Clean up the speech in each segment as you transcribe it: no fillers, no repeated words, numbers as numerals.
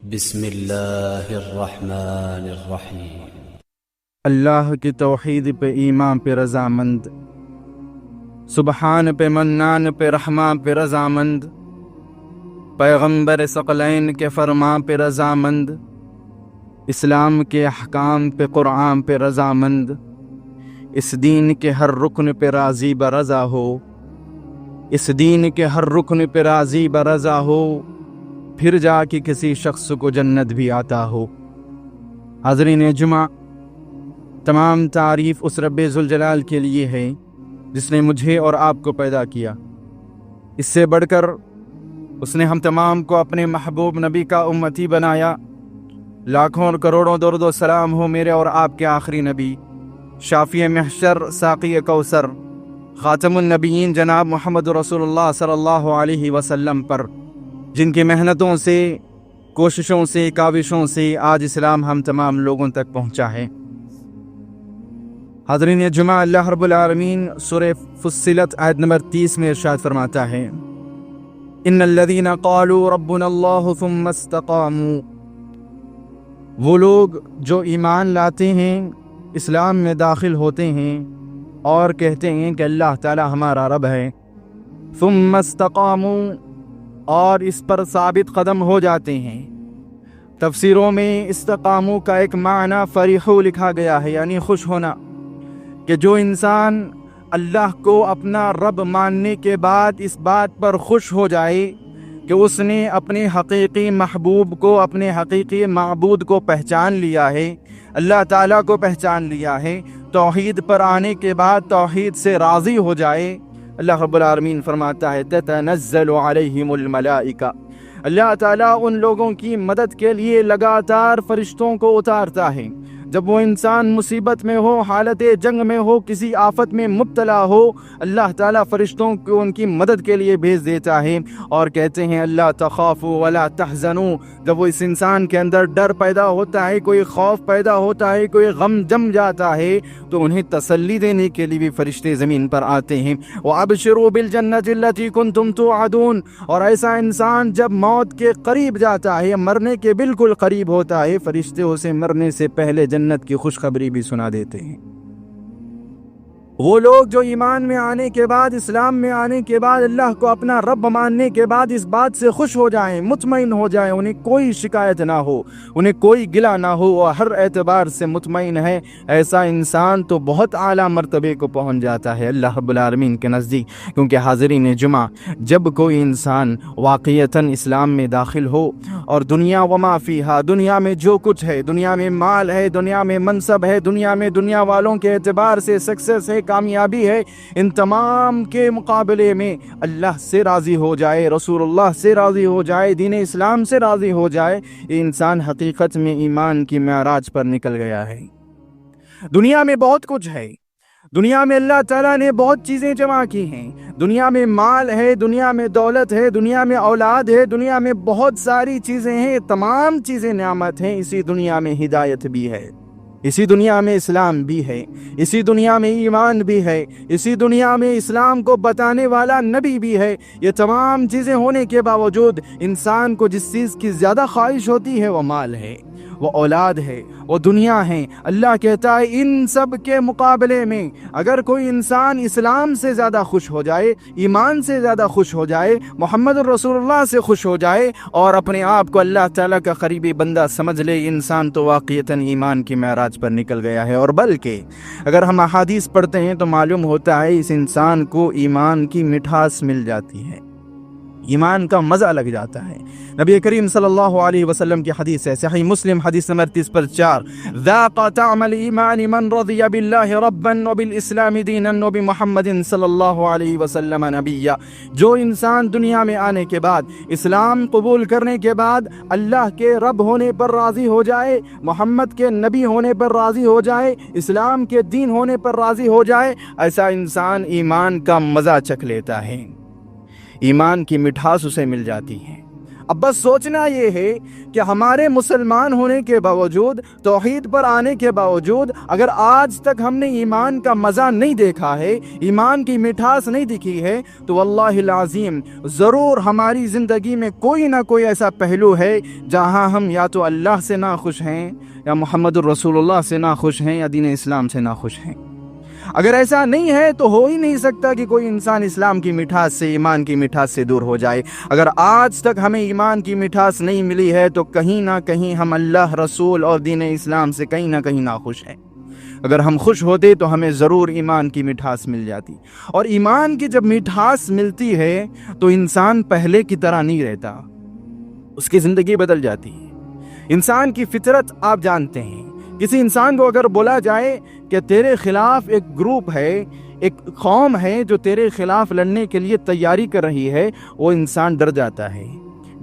بسم اللہ الرحمن الرحیم۔ اللہ کی توحید پہ ایمان پہ رضامند، سبحان پہ منان پہ رحمان پہ رضامند، پیغمبر ثقلین کے فرمان پہ رضامند، اسلام کے احکام پہ قرآن پہ رضامند، اس دین کے ہر رکن پہ راضی برضا ہو، اس دین کے ہر رکن پہ راضی برضا ہو، پھر جا کے کسی شخص کو جنت بھی آتا ہو۔ حاضرین جمعہ، تمام تعریف اس رب ذوالجلال کے لیے ہے جس نے مجھے اور آپ کو پیدا کیا۔ اس سے بڑھ کر اس نے ہم تمام کو اپنے محبوب نبی کا امتی بنایا۔ لاکھوں اور کروڑوں درود و سلام ہو میرے اور آپ کے آخری نبی، شافی محشر، ساقی کوثر، خاتم النبیین جناب محمد رسول اللہ صلی اللہ علیہ وسلم پر، جن کی محنتوں سے، کوششوں سے، کاوشوں سے آج اسلام ہم تمام لوگوں تک پہنچا ہے۔ حاضرین جمعہ، اللہ رب العالمین سورہ فصلت آیت نمبر 30 میں ارشاد فرماتا ہے، ان الذین قالوا ربنا اللہ ثم استقاموا، وہ لوگ جو ایمان لاتے ہیں، اسلام میں داخل ہوتے ہیں اور کہتے ہیں کہ اللہ تعالی ہمارا رب ہے، ثم استقاموا، اور اس پر ثابت قدم ہو جاتے ہیں۔ تفسیروں میں استقاموا کا ایک معنی فرحو لکھا گیا ہے، یعنی خوش ہونا، کہ جو انسان اللہ کو اپنا رب ماننے کے بعد اس بات پر خوش ہو جائے کہ اس نے اپنے حقیقی محبوب کو، اپنے حقیقی معبود کو پہچان لیا ہے، اللہ تعالیٰ کو پہچان لیا ہے، توحید پر آنے کے بعد توحید سے راضی ہو جائے، اللہ رب العالمین فرماتا ہے تتنزل علیہم الملائکہ، اللہ تعالیٰ ان لوگوں کی مدد کے لیے لگاتار فرشتوں کو اتارتا ہے۔ جب وہ انسان مصیبت میں ہو، حالت جنگ میں ہو، کسی آفت میں مبتلا ہو، اللہ تعالیٰ فرشتوں کو ان کی مدد کے لیے بھیج دیتا ہے اور کہتے ہیں اللہ تخافوا ولا تحزنوا۔ جب وہ اس انسان کے اندر ڈر پیدا ہوتا ہے، کوئی خوف پیدا ہوتا ہے، کوئی غم جم جاتا ہے، تو انہیں تسلی دینے کے لیے بھی فرشتے زمین پر آتے ہیں۔ وَأَبْشِرُوا بِالْجَنَّةِ الَّتِي كُنْتُمْ تُوعَدُونَ، اور ایسا انسان جب موت کے قریب جاتا ہے، مرنے کے بالکل قریب ہوتا ہے، فرشتے اسے مرنے سے پہلے جنت کی خوشخبری بھی سنا دیتے ہیں۔ وہ لوگ جو ایمان میں آنے کے بعد، اسلام میں آنے کے بعد، اللہ کو اپنا رب ماننے کے بعد اس بات سے خوش ہو جائیں، مطمئن ہو جائیں، انہیں کوئی شکایت نہ ہو، انہیں کوئی گلہ نہ ہو، وہ ہر اعتبار سے مطمئن ہے، ایسا انسان تو بہت اعلیٰ مرتبے کو پہنچ جاتا ہے اللہ رب العالمین کے نزدیک۔ کیونکہ حاضرین جمعہ، جب کوئی انسان واقعتاً اسلام میں داخل ہو اور دنیا وما فیہا، دنیا میں جو کچھ ہے، دنیا میں مال ہے، دنیا میں منصب ہے، دنیا میں دنیا والوں کے اعتبار سے سکسیس ہے، کامیابی ہے، ان تمام کے مقابلے میں اللہ سے راضی ہو جائے، رسول اللہ سے راضی ہو جائے، دین اسلام سے راضی ہو جائے، یہ انسان حقیقت میں ایمان کی معراج پر نکل گیا ہے۔ دنیا میں بہت کچھ ہے، دنیا میں اللہ تعالیٰ نے بہت چیزیں جمع کی ہیں، دنیا میں مال ہے، دنیا میں دولت ہے، دنیا میں اولاد ہے، دنیا میں بہت ساری چیزیں ہیں، تمام چیزیں نعمت ہیں۔ اسی دنیا میں ہدایت بھی ہے، اسی دنیا میں اسلام بھی ہے، اسی دنیا میں ایمان بھی ہے، اسی دنیا میں اسلام کو بتانے والا نبی بھی ہے۔ یہ تمام چیزیں ہونے کے باوجود انسان کو جس چیز کی زیادہ خواہش ہوتی ہے وہ مال ہے، وہ اولاد ہے، وہ دنیا ہے۔ اللہ کہتا ہے ان سب کے مقابلے میں اگر کوئی انسان اسلام سے زیادہ خوش ہو جائے، ایمان سے زیادہ خوش ہو جائے، محمد رسول اللہ سے خوش ہو جائے اور اپنے آپ کو اللہ تعالیٰ کا قریبی بندہ سمجھ لے، انسان تو واقعتاً ایمان کی معراج پر نکل گیا ہے۔ اور بلکہ اگر ہم احادیث پڑھتے ہیں تو معلوم ہوتا ہے اس انسان کو ایمان کی مٹھاس مل جاتی ہے، ایمان کا مزہ لگ جاتا ہے۔ نبی کریم صلی اللہ علیہ وسلم کی حدیث ہے، صحیح مسلم حدیث نمبر 30/4، ذاق طعم الایمان من رضی باللہ ربا وبالاسلام دینا وبمحمد صلی اللہ علیہ وسلم نبیا۔ جو انسان دنیا میں آنے کے بعد، اسلام قبول کرنے کے بعد اللہ کے رب ہونے پر راضی ہو جائے، محمد کے نبی ہونے پر راضی ہو جائے، اسلام کے دین ہونے پر راضی ہو جائے، ایسا انسان ایمان کا مزہ چکھ لیتا ہے، ایمان کی مٹھاس اسے مل جاتی ہے۔ اب بس سوچنا یہ ہے کہ ہمارے مسلمان ہونے کے باوجود، توحید پر آنے کے باوجود، اگر آج تک ہم نے ایمان کا مزہ نہیں دیکھا ہے، ایمان کی مٹھاس نہیں دکھی ہے، تو واللہ العظیم ضرور ہماری زندگی میں کوئی نہ کوئی ایسا پہلو ہے جہاں ہم یا تو اللہ سے ناخوش ہیں، یا محمد الرسول اللہ سے ناخوش ہیں، یا دین اسلام سے ناخوش ہیں۔ اگر ایسا نہیں ہے تو ہو ہی نہیں سکتا کہ کوئی انسان اسلام کی مٹھاس سے، ایمان کی مٹھاس سے دور ہو جائے۔ اگر آج تک ہمیں ایمان کی مٹھاس نہیں ملی ہے تو کہیں نہ کہیں ہم اللہ، رسول اور دین اسلام سے کہیں نہ کہیں ناخوش ہیں۔ اگر ہم خوش ہوتے تو ہمیں ضرور ایمان کی مٹھاس مل جاتی، اور ایمان کی جب مٹھاس ملتی ہے تو انسان پہلے کی طرح نہیں رہتا، اس کی زندگی بدل جاتی ہے۔ انسان کی فطرت آپ جانتے ہیں، کسی انسان کو اگر بولا جائے کہ تیرے خلاف ایک گروپ ہے، ایک قوم ہے جو تیرے خلاف لڑنے کے لیے تیاری کر رہی ہے، وہ انسان ڈر جاتا ہے،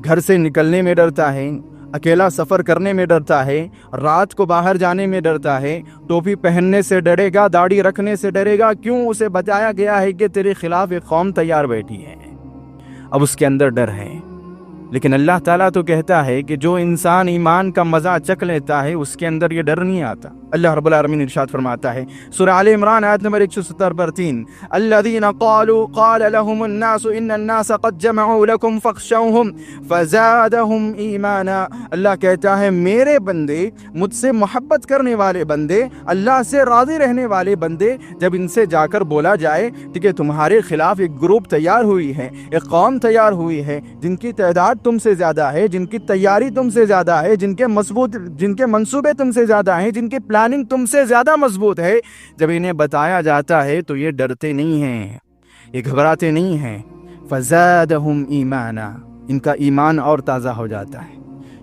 گھر سے نکلنے میں ڈرتا ہے، اکیلا سفر کرنے میں ڈرتا ہے، رات کو باہر جانے میں ڈرتا ہے، ٹوپی پہننے سے ڈرے گا، داڑھی رکھنے سے ڈرے گا۔ کیوں؟ اسے بتایا گیا ہے کہ تیرے خلاف ایک قوم تیار بیٹھی ہے، اب اس کے اندر ڈر ہے۔ لیکن اللہ تعالیٰ تو کہتا ہے کہ جو انسان ایمان کا مزہ چکھ لیتا ہے اس کے اندر یہ ڈر نہیں آتا۔ اللہ رب العالمین ارشاد فرماتا ہے سورہ آل عمران آیت نمبر 170 پر 3، الذین قالوا قال لهم الناس ان الناس قد جمعوا لكم فاخشوهم فزادهم ایمانا۔ اللہ کہتا ہے میرے بندے، مجھ سے محبت کرنے والے بندے، اللہ سے راضی رہنے والے بندے، جب ان سے جا کر بولا جائے کہ تمہارے خلاف ایک گروپ تیار ہوئی ہے، ایک قوم تیار ہوئی ہے، جن کی تعداد تم سے زیادہ ہے، جن کی تیاری تم سے زیادہ ہے، جن کے منصوبے تم سے زیادہ ہیں، جن کی پلاننگ تم سے زیادہ مضبوط ہے، جب انہیں بتایا جاتا ہے تو یہ ڈرتے نہیں ہیں، یہ گھبراتے نہیں ہیں۔ فزادہم ایمانا، ان کا ایمان اور تازہ ہو جاتا ہے،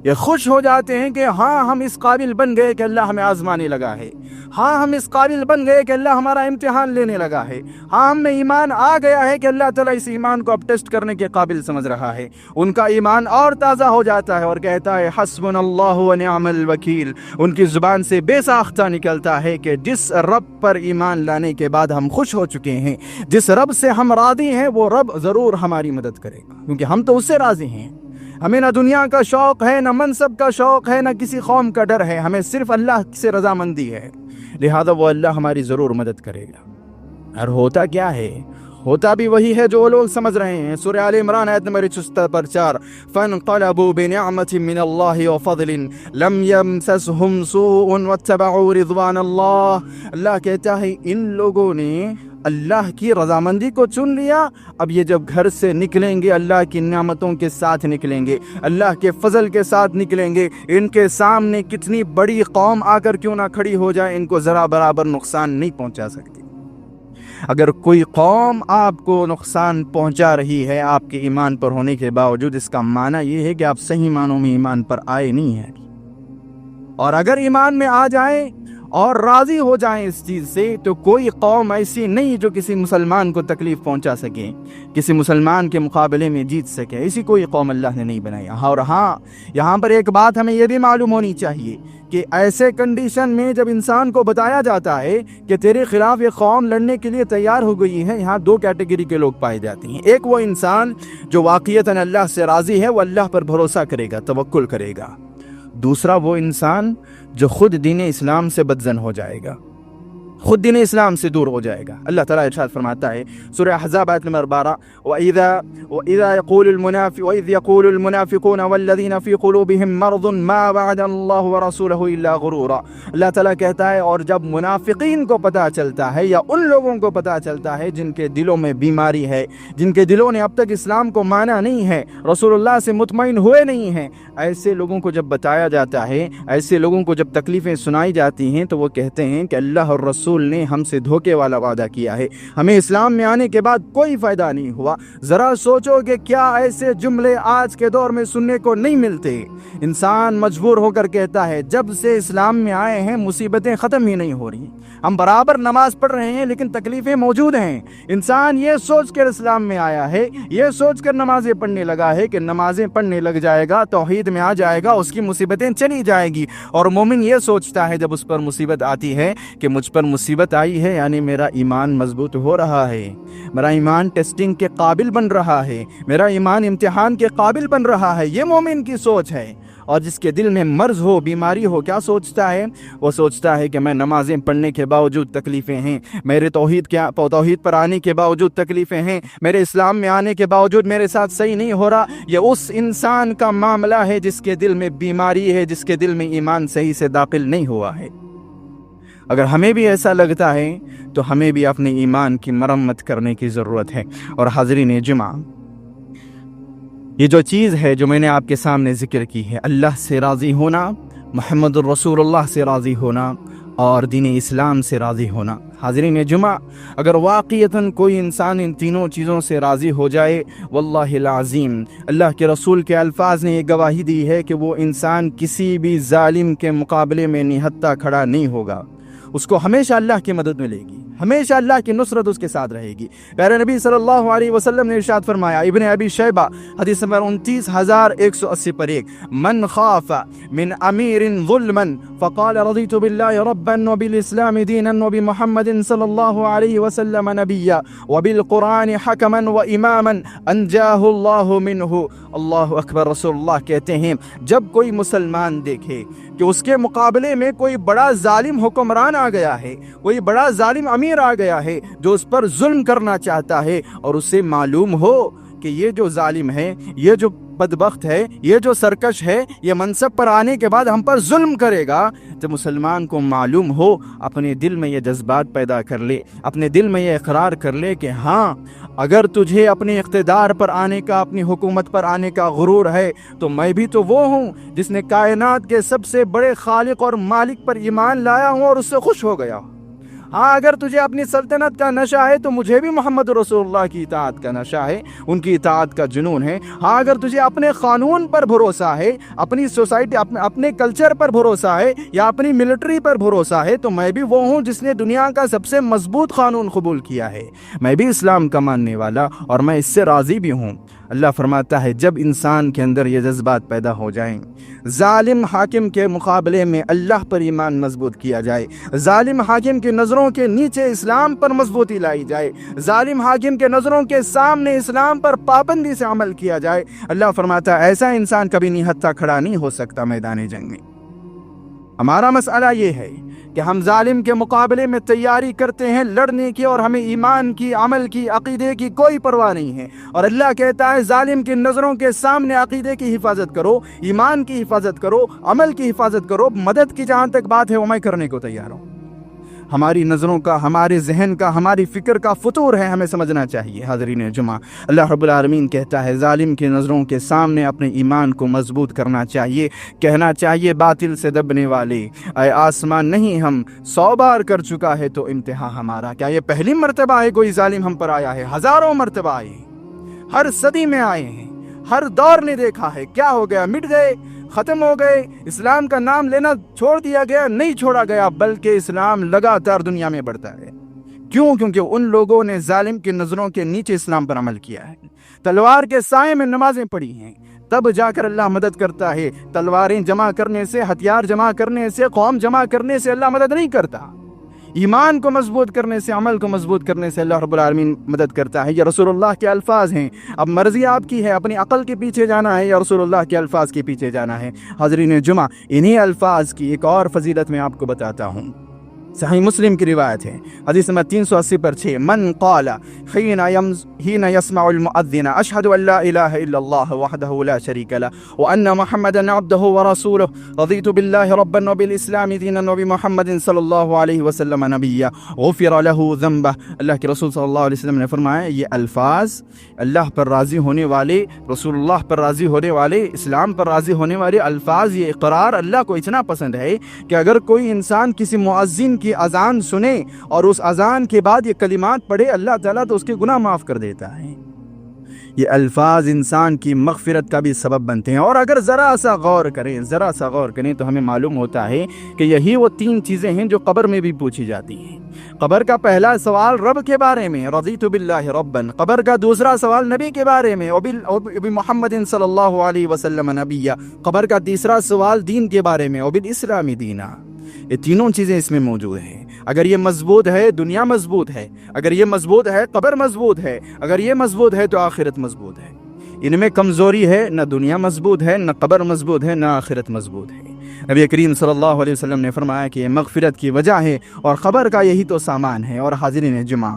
یہ خوش ہو جاتے ہیں کہ ہاں ہم اس قابل بن گئے کہ اللہ ہمیں آزمانے لگا ہے، ہاں ہم اس قابل بن گئے کہ اللہ ہمارا امتحان لینے لگا ہے، ہاں ہم میں ایمان آ گیا ہے کہ اللہ تعالیٰ اس ایمان کو اب ٹیسٹ کرنے کے قابل سمجھ رہا ہے۔ ان کا ایمان اور تازہ ہو جاتا ہے اور کہتا ہے حسبنا اللہ و نعم الوکیل۔ ان کی زبان سے بے ساختہ نکلتا ہے کہ جس رب پر ایمان لانے کے بعد ہم خوش ہو چکے ہیں، جس رب سے ہم راضی ہیں، وہ رب ضرور ہماری مدد کرے گا، کیونکہ ہم تو اس سے راضی ہیں۔ ہمیں نہ دنیا کا شوق ہے، نہ منصب کا شوق ہے، نہ کسی قوم کا ڈر ہے، ہمیں صرف اللہ سے رضامندی ہے، لہذا وہ اللہ ہماری ضرور مدد کرے گا۔ اور ہوتا کیا ہے؟ ہوتا بھی وہی ہے جو لوگ سمجھ رہے ہیں۔ سورہ آل عمران آیت نمبر 76 پر 4، فَانْقَلَبُوا بِنِعْمَةٍ مِّنَ اللَّهِ وَفَضْلٍ لَمْ يَمْسَسْهُمْ سُوءٌ وَاتَّبَعُوا رِضْوَانَ اللَّهِ۔ اللہ کہتا ہے ان لوگوں نے اللہ کی رضامندی کو چن لیا، اب یہ جب گھر سے نکلیں گے اللہ کی نعمتوں کے ساتھ نکلیں گے، اللہ کے فضل کے ساتھ نکلیں گے، ان کے سامنے کتنی بڑی قوم آ کر کیوں نہ کھڑی ہو جائے، ان کو ذرا برابر نقصان نہیں پہنچا سکتی۔ اگر کوئی قوم آپ کو نقصان پہنچا رہی ہے آپ کے ایمان پر ہونے کے باوجود، اس کا معنی یہ ہے کہ آپ صحیح معنوں میں ایمان پر آئے نہیں ہیں۔ اور اگر ایمان میں آ جائیں اور راضی ہو جائیں اس چیز سے، تو کوئی قوم ایسی نہیں جو کسی مسلمان کو تکلیف پہنچا سکے، کسی مسلمان کے مقابلے میں جیت سکے، ایسی کوئی قوم اللہ نے نہیں بنائی۔ اور ہاں، یہاں پر ایک بات ہمیں یہ بھی معلوم ہونی چاہیے کہ ایسے کنڈیشن میں جب انسان کو بتایا جاتا ہے کہ تیرے خلاف یہ قوم لڑنے کے لیے تیار ہو گئی ہے، یہاں دو کیٹیگری کے لوگ پائے جاتے ہیں۔ ایک وہ انسان جو واقعتاً اللہ سے راضی ہے، وہ اللہ پر بھروسہ کرے گا، توکل کرے گا۔ دوسرا وہ انسان جو خود دین اسلام سے بدزن ہو جائے گا، خود دین اسلام سے دور ہو جائے گا۔ اللہ تعالیٰ ارشاد فرماتا ہے سورہ احزاب آیت نمبر 12، وَإِذْ يَقُولُ الْمُنَافِقُونَ وَالَّذِينَ فِي قُلُوبِهِم مَّرْضٌ مَّا وَعَدَ اللَّهُ وَرَسُولُهُ إِلَّا غُرُورًا۔ اللہ تعالیٰ کہتا ہے اور جب منافقین کو پتہ چلتا ہے، یا ان لوگوں کو پتہ چلتا ہے جن کے دلوں میں بیماری ہے، جن کے دلوں نے اب تک اسلام کو مانا نہیں ہے، رسول اللہ سے مطمئن ہوئے نہیں ہیں، ایسے لوگوں کو جب بتایا جاتا ہے، ایسے لوگوں کو جب تکلیفیں سنائی جاتی ہیں، تو وہ کہتے ہیں کہ اللہ اور رسول نے ہم سے دھوکے والا وعدہ کیا ہے، ہمیں اسلام میں آنے کے بعد کوئی فائدہ نہیں ہوا۔ ذرا سوچو کہ کیا ایسے جملے آج کے دور میں سننے کو نہیں ملتے؟ انسان مجبور ہو کر کہتا ہے جب سے اسلام میں آئے ہیں مصیبتیں ختم ہی نہیں ہو رہی، ہم برابر نماز پڑھ رہے ہیں لیکن تکلیفیں موجود ہیں۔ انسان یہ سوچ کر اسلام میں آیا ہے، یہ سوچ کر نمازیں پڑھنے لگا ہے کہ نمازیں پڑھنے لگ جائے گا، توحید میں آ جائے گا، اس کی مصیبتیں چلی جائے گی۔ اور مومن یہ سوچتا ہے جب اس پر مصیبت آتی ہے کہ مجھ پر مصیبت آئی ہے یعنی میرا ایمان مضبوط ہو رہا ہے، میرا ایمان ٹیسٹنگ کے قابل بن رہا ہے، میرا ایمان امتحان کے قابل بن رہا ہے۔ یہ مومن کی سوچ ہے۔ اور جس کے دل میں مرض ہو، بیماری ہو، کیا سوچتا ہے؟ وہ سوچتا ہے کہ میں نمازیں پڑھنے کے باوجود تکلیفیں ہیں، میرے توحید پر آنے کے باوجود تکلیفیں ہیں، میرے اسلام میں آنے کے باوجود میرے ساتھ صحیح نہیں ہو رہا۔ یہ اس انسان کا معاملہ ہے جس کے دل میں بیماری ہے، جس کے دل میں ایمان صحیح سے داخل نہیں ہوا ہے۔ اگر ہمیں بھی ایسا لگتا ہے تو ہمیں بھی اپنے ایمان کی مرمت کرنے کی ضرورت ہے۔ اور حاضرین جمعہ، یہ جو چیز ہے جو میں نے آپ کے سامنے ذکر کی ہے، اللہ سے راضی ہونا، محمد الرسول اللہ سے راضی ہونا اور دین اسلام سے راضی ہونا۔ حاضرین جمعہ، اگر واقعتاً کوئی انسان ان تینوں چیزوں سے راضی ہو جائے، واللہ العظیم اللہ کے رسول کے الفاظ نے یہ گواہی دی ہے کہ وہ انسان کسی بھی ظالم کے مقابلے میں نہتھا کھڑا نہیں ہوگا، اس کو ہمیشہ اللہ کی مدد ملے گی، ہمیشہ اللہ کی نصرت اس کے ساتھ رہے گی۔ پیارے نبی صلی اللہ علیہ وسلم نے ارشاد فرمایا، ابن ابی شیبہ حدیث نمبر 29180 پر ایک، من خاف من امیر ظلما فقال رضیت باللہ ربا وبالاسلام دینا وبمحمد صلی اللہ علیہ وسلم نبیا وبالقرآن حکما واماما انجاہ اللہ منہ۔ اللہ اکبر۔ رسول اللہ کہتے ہیں جب کوئی مسلمان دیکھے کہ اس کے مقابلے میں کوئی بڑا ظالم حکمران آ گیا ہے، کوئی بڑا ظالم امیر آ گیا ہے جو اس پر ظلم کرنا چاہتا ہے، اور اسے معلوم ہو کہ یہ جو ظالم ہے، یہ جو بدبخت ہے، یہ جو سرکش ہے، یہ منصب پر آنے کے بعد ہم پر ظلم کرے گا، جب مسلمان کو معلوم ہو، اپنے دل میں یہ جذبات پیدا کر لے، اپنے دل میں یہ اقرار کر لے کہ ہاں اگر تجھے اپنے اقتدار پر آنے کا، اپنی حکومت پر آنے کا غرور ہے تو میں بھی تو وہ ہوں جس نے کائنات کے سب سے بڑے خالق اور مالک پر ایمان لایا ہوں اور اس سے خوش ہو گیا ہوں۔ ہاں اگر تجھے اپنی سلطنت کا نشہ ہے تو مجھے بھی محمد رسول اللہ کی اطاعت کا نشہ ہے، ان کی اطاعت کا جنون ہے۔ ہاں اگر تجھے اپنے قانون پر بھروسہ ہے، اپنی سوسائٹی، اپنے کلچر پر بھروسہ ہے یا اپنی ملٹری پر بھروسہ ہے تو میں بھی وہ ہوں جس نے دنیا کا سب سے مضبوط قانون قبول کیا ہے، میں بھی اسلام کا ماننے والا اور میں اس سے راضی بھی ہوں۔ اللہ فرماتا ہے جب انسان کے اندر یہ جذبات پیدا ہو جائیں، ظالم حاکم کے مقابلے میں اللہ پر ایمان مضبوط کیا جائے، ظالم حاکم کی نظروں کے نیچے اسلام پر مضبوطی لائی جائے، ظالم حاکم کے نظروں کے سامنے اسلام پر پابندی سے عمل کیا جائے، اللہ فرماتا ہے ایسا انسان کبھی نہتھا کھڑا نہیں ہو سکتا میدان جنگ میں۔ ہمارا مسئلہ یہ ہے کہ ہم ظالم کے مقابلے میں تیاری کرتے ہیں لڑنے کی، اور ہمیں ایمان کی، عمل کی، عقیدے کی کوئی پرواہ نہیں ہے، اور اللہ کہتا ہے ظالم کی نظروں کے سامنے عقیدے کی حفاظت کرو، ایمان کی حفاظت کرو، عمل کی حفاظت کرو، مدد کی جہاں تک بات ہے وہ میں کرنے کو تیار ہوں۔ ہماری نظروں کا، ہمارے ذہن کا، ہماری فکر کا فطور ہے، ہمیں سمجھنا چاہیے۔ حاضرین جمعہ، اللہ رب العالمین کہتا ہے ظالم کی نظروں کے سامنے اپنے ایمان کو مضبوط کرنا چاہیے، کہنا چاہیے باطل سے دبنے والے اے آسمان نہیں ہم 100 بار کر چکا ہے تو امتحان ہمارا۔ کیا یہ پہلی مرتبہ ہے کوئی ظالم ہم پر آیا ہے؟ ہزاروں مرتبہ آئے ہیں، ہر صدی میں آئے ہیں، ہر دور نے دیکھا ہے۔ کیا ہو گیا؟ مٹ گئے، ختم ہو گئے، اسلام کا نام لینا چھوڑ دیا گیا؟ نہیں چھوڑا گیا، بلکہ اسلام لگاتار دنیا میں بڑھتا ہے۔ کیوں؟ کیونکہ ان لوگوں نے ظالم کی نظروں کے نیچے اسلام پر عمل کیا ہے، تلوار کے سائے میں نمازیں پڑھی ہیں، تب جا کر اللہ مدد کرتا ہے۔ تلواریں جمع کرنے سے، ہتھیار جمع کرنے سے، قوم جمع کرنے سے اللہ مدد نہیں کرتا، ایمان کو مضبوط کرنے سے، عمل کو مضبوط کرنے سے اللہ رب العالمین مدد کرتا ہے۔ یہ رسول اللہ کے الفاظ ہیں، اب مرضی آپ کی ہے اپنی عقل کے پیچھے جانا ہے یا رسول اللہ کے الفاظ کے پیچھے جانا ہے۔ حاضرین جمعہ، انہی الفاظ کی ایک اور فضیلت میں آپ کو بتاتا ہوں، صحیح مسلم کی روایت ہے، حدیث نمبر 380 پر 6، من قال حين يسمع المؤذن اشهد ان لا اله الا الله وحده لا شريك له وان محمدا عبده ورسوله رضيت بالله ربا وبالاسلام دينا وبمحمد صلی اللہ علیہ وسلم نبیا غفر له ذنبه۔ اللہ کے رسول صلی اللہ علیہ وسلم نے فرمایا یہ الفاظ اللہ پر راضی ہونے والے، رسول اللہ پر راضی ہونے والے، اسلام پر راضی ہونے والے الفاظ، یہ اقرار اللہ کو اتنا پسند ہے کہ اگر کوئی انسان کسی مؤذن کی اذان سنے اور اس اذان کے بعد یہ کلمات پڑھے، اللہ تعالیٰ تو اس کے گناہ معاف کر دیتا ہے۔ یہ الفاظ انسان کی مغفرت کا بھی سبب بنتے ہیں۔ اور اگر ذرا سا غور کریں تو ہمیں معلوم ہوتا ہے کہ یہی وہ 3 چیزیں ہیں جو قبر میں بھی پوچھی جاتی ہیں۔ قبر کا پہلا سوال رب کے بارے میں، رضیت باللہ ربا، قبر کا دوسرا سوال نبی کے بارے میں، محمد صلی اللہ علیہ وسلم نبیا، قبر کا تیسرا سوال دین کے بارے میں، وبالاسلام دینا۔ یہ تینوں چیزیں اس میں موجود ہیں۔ اگر یہ مضبوط ہے دنیا مضبوط ہے، اگر یہ مضبوط ہے قبر مضبوط ہے، اگر یہ مضبوط ہے تو آخرت مضبوط ہے۔ ان میں کمزوری ہے، نہ دنیا مضبوط ہے، نہ قبر مضبوط ہے، نہ آخرت مضبوط ہے۔ نبی کریم صلی اللہ علیہ وسلم نے فرمایا کہ یہ مغفرت کی وجہ ہے اور قبر کا یہی تو سامان ہے۔ اور حاضرین جمعہ،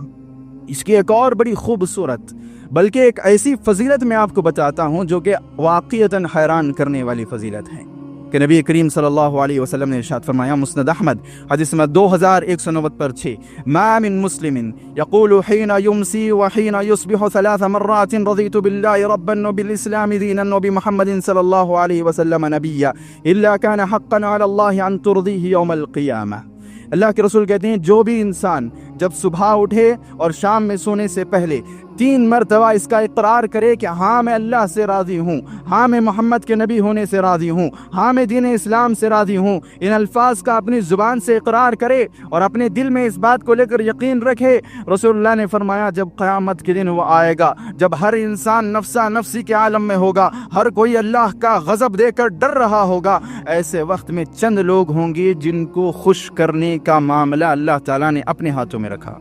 اس کی ایک اور بڑی خوبصورت بلکہ ایک ایسی فضیلت میں آپ کو بتاتا ہوں جو کہ واقعتاً حیران کرنے والی فضیلت ہے کہ نبی کریم صلی اللہ علیہ وسلم نے ارشاد فرمایا، مسند احمد حدیث نمبر 2190 ما من مسلم يقول حين يمسي وحين يصبح 3 مرات رضيت بالله ربا وبالإسلام دينا وبمحمد صلى الله عليه وسلم نبيا إلا كان حقا على الله أن ترضيه يوم القيامة۔ اللہ کے رسول کہتے ہیں جو بھی انسان جب صبح اٹھے اور شام میں سونے سے پہلے 3 مرتبہ اس کا اقرار کرے کہ ہاں میں اللہ سے راضی ہوں، ہاں میں محمد کے نبی ہونے سے راضی ہوں، ہاں میں دین اسلام سے راضی ہوں، ان الفاظ کا اپنی زبان سے اقرار کرے اور اپنے دل میں اس بات کو لے کر یقین رکھے، رسول اللہ نے فرمایا جب قیامت کے دن وہ آئے گا، جب ہر انسان نفسا نفسی کے عالم میں ہوگا، ہر کوئی اللہ کا غضب دے کر ڈر رہا ہوگا، ایسے وقت میں چند لوگ ہوں گے جن کو خوش کرنے کا معاملہ اللہ تعالیٰ نے اپنے ہاتھوں میں رکھا۔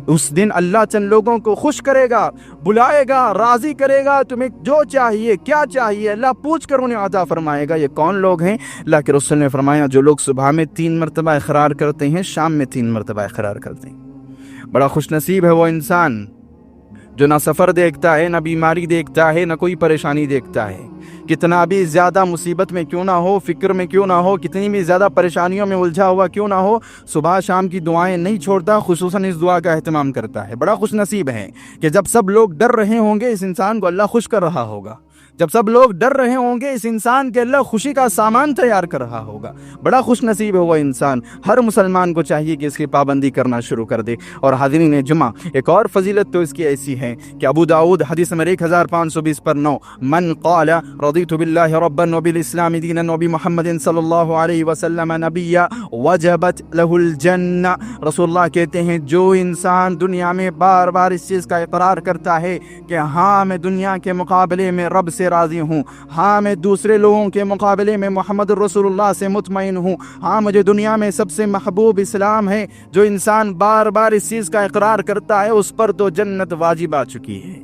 اس دن اللہ چند لوگوں کو خوش کرے گا، بلائے گا، راضی کرے گا، تمہیں جو چاہیے کیا چاہیے اللہ پوچھ کر انہیں عطا فرمائے گا۔ یہ کون لوگ ہیں؟ اللہ کے رسول نے فرمایا جو لوگ صبح میں 3 مرتبہ اقرار کرتے ہیں، شام میں 3 مرتبہ اقرار کرتے ہیں۔ بڑا خوش نصیب ہے وہ انسان جو نہ سفر دیکھتا ہے، نہ بیماری دیکھتا ہے، نہ کوئی پریشانی دیکھتا ہے، کتنا بھی زیادہ مصیبت میں کیوں نہ ہو، فکر میں کیوں نہ ہو، کتنی بھی زیادہ پریشانیوں میں الجھا ہوا کیوں نہ ہو، صبح شام کی دعائیں نہیں چھوڑتا، خصوصاً اس دعا کا اہتمام کرتا ہے۔ بڑا خوش نصیب ہے کہ جب سب لوگ ڈر رہے ہوں گے اس انسان کو اللہ خوش کر رہا ہوگا، جب سب لوگ ڈر رہے ہوں گے اس انسان کے اللہ خوشی کا سامان تیار کر رہا ہوگا۔ بڑا خوش نصیب ہے وہ انسان۔ ہر مسلمان کو چاہیے کہ اس کی پابندی کرنا شروع کر دے۔ اور حاضرین جمعہ، ایک اور فضیلت تو اس کی ایسی ہے کہ ابو داؤد حدیث نمبر 1520 من قال رضیت باللہ ربا وبالاسلام دینا وبمحمد صلی اللہ علیہ وسلم نبیا وجبت لہ الجنہ، رسول اللہ کہتے ہیں جو انسان دنیا میں بار بار اس چیز کا اقرار کرتا ہے کہ ہاں میں دنیا کے مقابلے میں رب سے راضی ہوں، ہاں میں دوسرے لوگوں کے مقابلے میں محمد رسول اللہ سے مطمئن ہوں، ہاں مجھے دنیا میں سب سے محبوب اسلام ہے، جو انسان بار بار اس چیز کا اقرار کرتا ہے اس پر تو جنت واجب آ چکی ہے،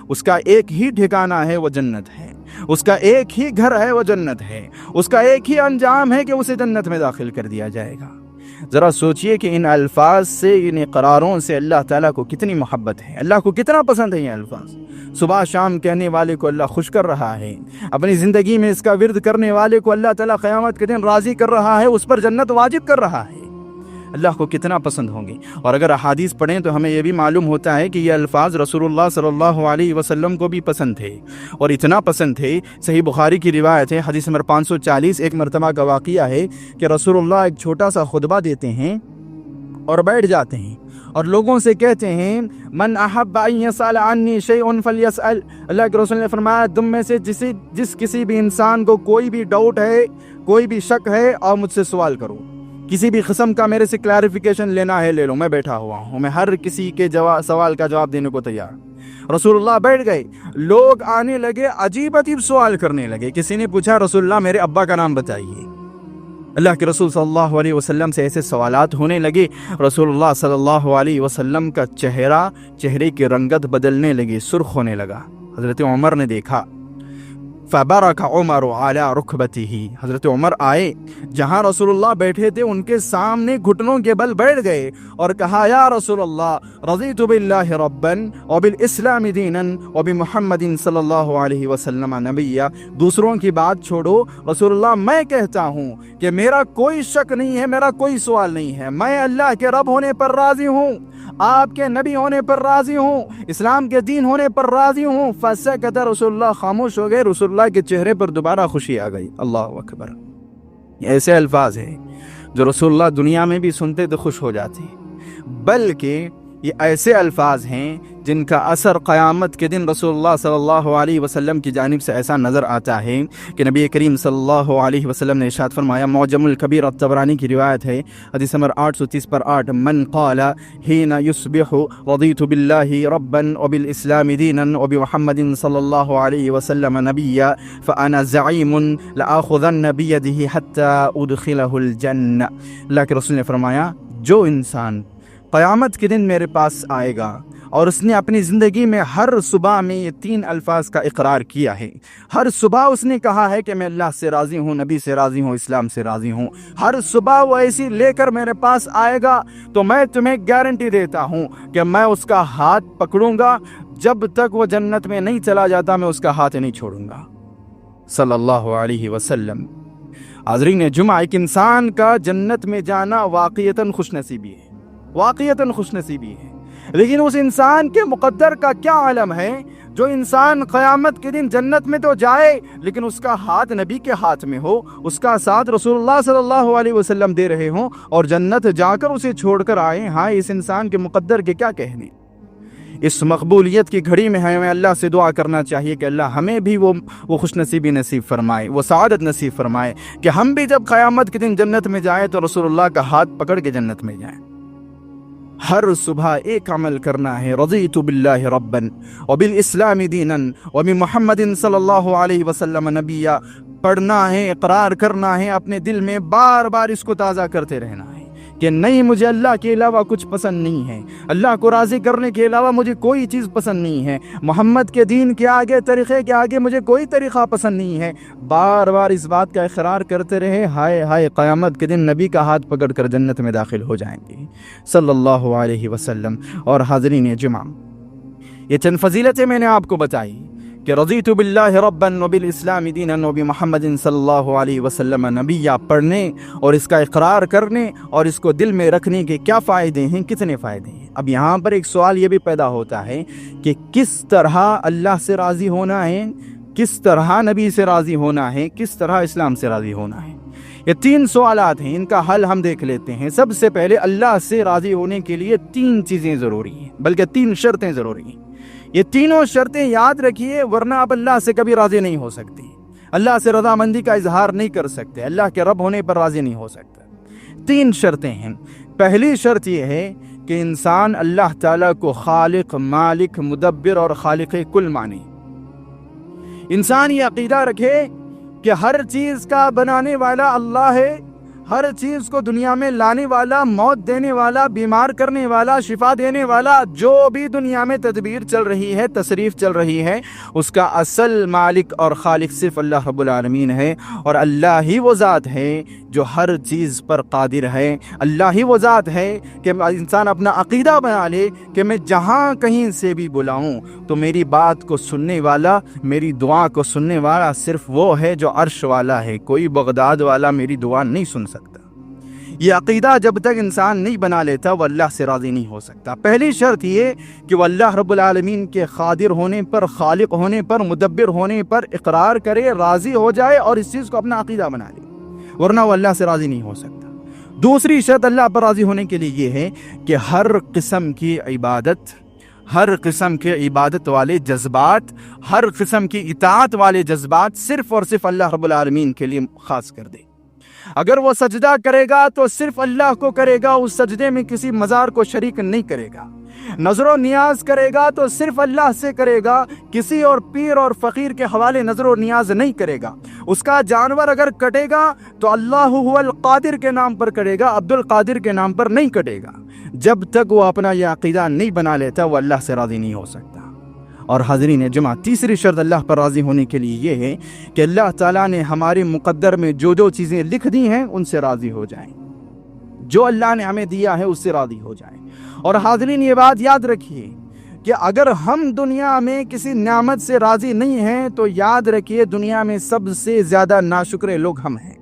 اس کا ایک ہی ٹھکانہ ہے وہ جنت ہے، اس کا ایک ہی گھر ہے وہ جنت ہے، اس کا ایک ہی انجام ہے کہ اسے جنت میں داخل کر دیا جائے گا۔ ذرا سوچئے کہ ان الفاظ سے، ان اقراروں سے اللہ تعالیٰ کو کتنی محبت ہے، اللہ کو کتنا پسند ہے یہ الفاظ۔ صبح شام کہنے والے کو اللہ خوش کر رہا ہے، اپنی زندگی میں اس کا ورد کرنے والے کو اللہ تعالیٰ قیامت کے دن راضی کر رہا ہے، اس پر جنت واجب کر رہا ہے۔ اللہ کو کتنا پسند ہوں گے۔ اور اگر احادیث پڑھیں تو ہمیں یہ بھی معلوم ہوتا ہے کہ یہ الفاظ رسول اللہ صلی اللہ علیہ وسلم کو بھی پسند تھے، اور اتنا پسند تھے، صحیح بخاری کی روایت ہے حدیث نمبر 540، ایک مرتبہ کا واقعہ ہے کہ رسول اللہ ایک چھوٹا سا خطبہ دیتے ہیں اور بیٹھ جاتے ہیں اور لوگوں سے کہتے ہیں من احب ان یسأل عنی شیء فلیسأل، اللہ کے رسول نے فرمایا تم میں سے جس کسی بھی انسان کو کوئی بھی ڈاؤٹ ہے، کوئی بھی شک ہے، اور مجھ سے سوال کرو، کسی بھی قسم کا میرے سے کلیریفیکیشن لینا ہے لے لو، میں بیٹھا ہوا ہوں، میں ہر کسی کے سوال کا جواب دینے کو تیار۔ رسول اللہ بیٹھ گئے، لوگ آنے لگے، عجیب عجیب سوال کرنے لگے۔ کسی نے پوچھا رسول اللہ میرے ابا کا نام بتائیے۔ اللہ کے رسول صلی اللہ علیہ وسلم سے ایسے سوالات ہونے لگے، رسول اللہ صلی اللہ علیہ وسلم کا چہرے کی رنگت بدلنے لگی، سرخ ہونے لگا۔ حضرت عمر نے دیکھا، فبرک عمر علی رکبتہ، حضرت عمر آئے، جہاں رسول اللہ بیٹھے تھے ان کے سامنے گھٹنوں کے بل بیٹھ گئے اور کہا یا رسول اللہ رضیت باللہ ربا وبالاسلام دینا وبمحمد صلی اللہ علیہ وسلم نبیا۔ دوسروں کی بات چھوڑو، رسول اللہ میں کہتا ہوں کہ میرا کوئی شک نہیں ہے، میرا کوئی سوال نہیں ہے، میں اللہ کے رب ہونے پر راضی ہوں، آپ کے نبی ہونے پر راضی ہوں، اسلام کے دین ہونے پر راضی ہوں۔ فسکت، رسول اللہ خاموش ہو گئے، رسول اللہ کے چہرے پر دوبارہ خوشی آ گئی۔ اللہ اکبر۔ ایسے الفاظ ہیں جو رسول اللہ دنیا میں بھی سنتے تو خوش ہو جاتے، بلکہ یہ ایسے الفاظ ہیں جن کا اثر قیامت کے دن رسول اللہ صلی اللہ علیہ وسلم کی جانب سے ایسا نظر آتا ہے کہ نبی کریم صلی اللہ علیہ وسلم نے ارشاد فرمایا، معجم الکبیر الطبرانی کی روایت ہے حدیث نمبر 830 من قال حين يصبح رضيت بالله ربا وبالاسلام دينا وبمحمد صلی اللہ علیہ وسلم نبیا فانا زعیم لاخذن بيده حتى ادخله الجنہ۔ اللہ کے رسول نے فرمایا جو انسان قیامت کے دن میرے پاس آئے گا اور اس نے اپنی زندگی میں ہر صبح میں یہ 3 الفاظ کا اقرار کیا ہے، ہر صبح اس نے کہا ہے کہ میں اللہ سے راضی ہوں، نبی سے راضی ہوں، اسلام سے راضی ہوں، ہر صبح وہ ایسی لے کر میرے پاس آئے گا تو میں تمہیں گارنٹی دیتا ہوں کہ میں اس کا ہاتھ پکڑوں گا، جب تک وہ جنت میں نہیں چلا جاتا میں اس کا ہاتھ نہیں چھوڑوں گا، صلی اللہ علیہ وسلم۔ حاضرین جمعہ، ایک انسان کا جنت میں جانا واقعتاً خوش نصیبی ہے، واقعتاً خوش نصیبی ہے، لیکن اس انسان کے مقدر کا کیا عالم ہے جو انسان قیامت کے دن جنت میں تو جائے لیکن اس کا ہاتھ نبی کے ہاتھ میں ہو، اس کا ساتھ رسول اللہ صلی اللہ علیہ وسلم دے رہے ہوں اور جنت جا کر اسے چھوڑ کر آئیں۔ ہاں، اس انسان کے مقدر کے کیا کہنے۔ اس مقبولیت کی گھڑی میں ہمیں اللہ سے دعا کرنا چاہیے کہ اللہ ہمیں بھی وہ خوش نصیبی نصیب فرمائے، وہ سعادت نصیب فرمائے کہ ہم بھی جب قیامت کے دن جنت میں جائیں تو رسول اللہ کا ہاتھ پکڑ کے جنت میں جائیں۔ ہر صبح ایک عمل کرنا ہے، رضیت باللہ ربا وبالاسلام دینا وبمحمد صلی اللہ علیہ وسلم نبیا، پڑھنا ہے، اقرار کرنا ہے، اپنے دل میں بار بار اس کو تازہ کرتے رہنا ہے کہ نہیں، مجھے اللہ کے علاوہ کچھ پسند نہیں ہے، اللہ کو راضی کرنے کے علاوہ مجھے کوئی چیز پسند نہیں ہے، محمد کے دین کے آگے، طریقے کے آگے مجھے کوئی طریقہ پسند نہیں ہے۔ بار بار اس بات کا اقرار کرتے رہے، ہائے ہائے قیامت کے دن نبی کا ہاتھ پکڑ کر جنت میں داخل ہو جائیں گے، صلی اللہ علیہ وسلم۔ اور حاضرین جمعہ، یہ چند فضیلتیں میں نے آپ کو بتائی کہ رضیت باللہ ربا وبالاسلام دینا وبمحمد صلی اللہ علیہ وسلم نبیا پڑھنے اور اس کا اقرار کرنے اور اس کو دل میں رکھنے کے کیا فائدے ہیں، کتنے فائدے ہیں۔ اب یہاں پر ایک سوال یہ بھی پیدا ہوتا ہے کہ کس طرح اللہ سے راضی ہونا ہے، کس طرح نبی سے راضی ہونا ہے، کس طرح اسلام سے راضی ہونا ہے۔ یہ 3 سوالات ہیں، ان کا حل ہم دیکھ لیتے ہیں۔ سب سے پہلے اللہ سے راضی ہونے کے لیے 3 چیزیں ضروری ہیں، بلکہ 3 شرطیں ضروری ہیں۔ یہ تینوں شرطیں یاد رکھیے، ورنہ آپ اللہ سے کبھی راضی نہیں ہو سکتے، اللہ سے رضامندی کا اظہار نہیں کر سکتے، اللہ کے رب ہونے پر راضی نہیں ہو سکتے۔ 3 شرطیں ہیں۔ پہلی شرط یہ ہے کہ انسان اللہ تعالیٰ کو خالق، مالک، مدبر اور خالق کل مانے۔ انسان یہ عقیدہ رکھے کہ ہر چیز کا بنانے والا اللہ ہے، ہر چیز کو دنیا میں لانے والا، موت دینے والا، بیمار کرنے والا، شفا دینے والا، جو بھی دنیا میں تدبیر چل رہی ہے، تصریف چل رہی ہے، اس کا اصل مالک اور خالق صرف اللہ رب العالمین ہے، اور اللہ ہی وہ ذات ہے جو ہر چیز پر قادر ہے۔ اللہ ہی وہ ذات ہے کہ انسان اپنا عقیدہ بنا لے کہ میں جہاں کہیں سے بھی بلاؤں تو میری بات کو سننے والا، میری دعا کو سننے والا صرف وہ ہے جو عرش والا ہے، کوئی بغداد والا میری دعا نہیں سن سکتا۔ یہ عقیدہ جب تک انسان نہیں بنا لیتا وہ اللہ سے راضی نہیں ہو سکتا۔ پہلی شرط یہ کہ وہ اللہ رب العالمین کے قادر ہونے پر، خالق ہونے پر، مدبر ہونے پر اقرار کرے، راضی ہو جائے اور اس چیز کو اپنا عقیدہ بنا لے، ورنہ وہ اللہ سے راضی نہیں ہو سکتا۔ دوسری شرط اللہ پر راضی ہونے کے لیے یہ ہے کہ ہر قسم کی عبادت، ہر قسم کے عبادت والے جذبات، ہر قسم کی اطاعت والے جذبات صرف اور صرف اللہ رب العالمین کے لیے خاص کر دے۔ اگر وہ سجدہ کرے گا تو صرف اللہ کو کرے گا، اس سجدے میں کسی مزار کو شریک نہیں کرے گا۔ نظر و نیاز کرے گا تو صرف اللہ سے کرے گا، کسی اور پیر اور فقیر کے حوالے نظر و نیاز نہیں کرے گا۔ اس کا جانور اگر کٹے گا تو اللہ هو القادر کے نام پر کرے گا، عبد القادر کے نام پر نہیں کٹے گا۔ جب تک وہ اپنا یہ عقیدہ نہیں بنا لیتا وہ اللہ سے راضی نہیں ہو سکتا۔ اور حاضرین جمعہ، تیسری شرط اللہ پر راضی ہونے کے لیے یہ ہے کہ اللہ تعالیٰ نے ہمارے مقدر میں جو جو چیزیں لکھ دی ہیں ان سے راضی ہو جائیں، جو اللہ نے ہمیں دیا ہے اس سے راضی ہو جائیں۔ اور حاضرین یہ بات یاد رکھیے کہ اگر ہم دنیا میں کسی نعمت سے راضی نہیں ہیں تو یاد رکھیے دنیا میں سب سے زیادہ ناشکرے لوگ ہم ہیں۔